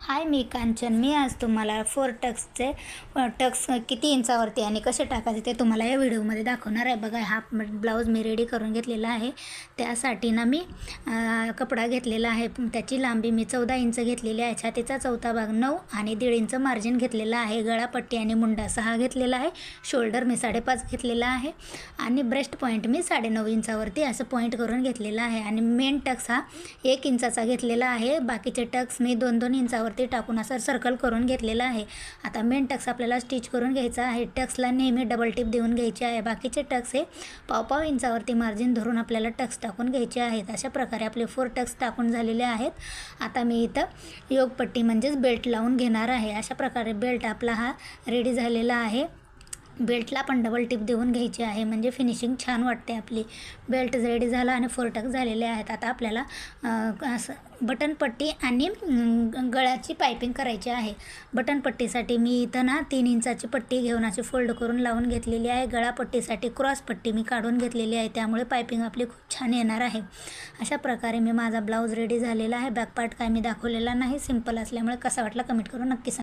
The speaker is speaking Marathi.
हाय, मी कांचन. मी आज तुम्हाला फोर टक्सचे टक्स किती इंचावरती आणि कसे टाकायचे ते तुम्हाला या व्हिडिओमध्ये दाखवणार आहे. बघा, हा ब्लाऊज मी रेडी करून घेतलेला आहे. त्यासाठी ना मी कपडा घेतलेला आहे. त्याची लांबी मी 14 इंच घेतलेली आहे. छातीचा चौथा भाग 9 आणि 1.5 इंच मार्जिन घेतलेला आहे. गळापट्टी आणि मुंडा 6 घेतलेला आहे. शोल्डर मी 5.5 घेतलेला आहे आणि ब्रेस्ट पॉईंट मी 9.5 इंचावरती असं पॉईंट करून घेतलेला आहे. आणि मेन टक्स हा 1 इंचाचा घेतलेला आहे. बाकीचे टक्स मी 2-2 इंचावर ते टाकून असं सर्कल करून घेतलेला आहे. आता मेन टक्स आपल्याला स्टिच करून घ्यायचा आहे. टक्सला नेहमी डबल टिप देऊन घ्यायची आहे. बाकीचे टक्स हे पाव इंचावरती मार्जिन धरून आपल्याला टक्स टाकून घ्यायचे आहेत. अशा प्रकारे आपले 4 टक्स टाकून झालेले आहेत. आता मी इथं योगपट्टी म्हणजेच बेल्ट लावून घेणार आहे. अशा प्रकारे बेल्ट आपला हा रेडी झालेला आहे. बेल्टला पण डबल टिप देऊन घ्यायची आहे, म्हणजे फिनिशिंग छान वाटते आपली. बेल्ट रेडी झाला आणि 4 टक्स झालेले आहेत. आता आपल्याला असं बटनपट्टी आणि गळ्याची पायपिंग करायची आहे. बटनपट्टीसाठी मी इथं ना 3 इंचाची पट्टी घेऊन अशी फोल्ड करून लावून घेतलेली आहे. गळापट्टीसाठी क्रॉस पट्टी मी काढून घेतलेली आहे, त्यामुळे पायपिंग आपली खूप छान येणार आहे. अशा प्रकारे मी माझा ब्लाऊज रेडी झालेला आहे. बॅक पार्ट काय मी दाखवलेला नाही, सिंपल असल्यामुळे कसा वाटला कमेंट करून नक्की सांगा.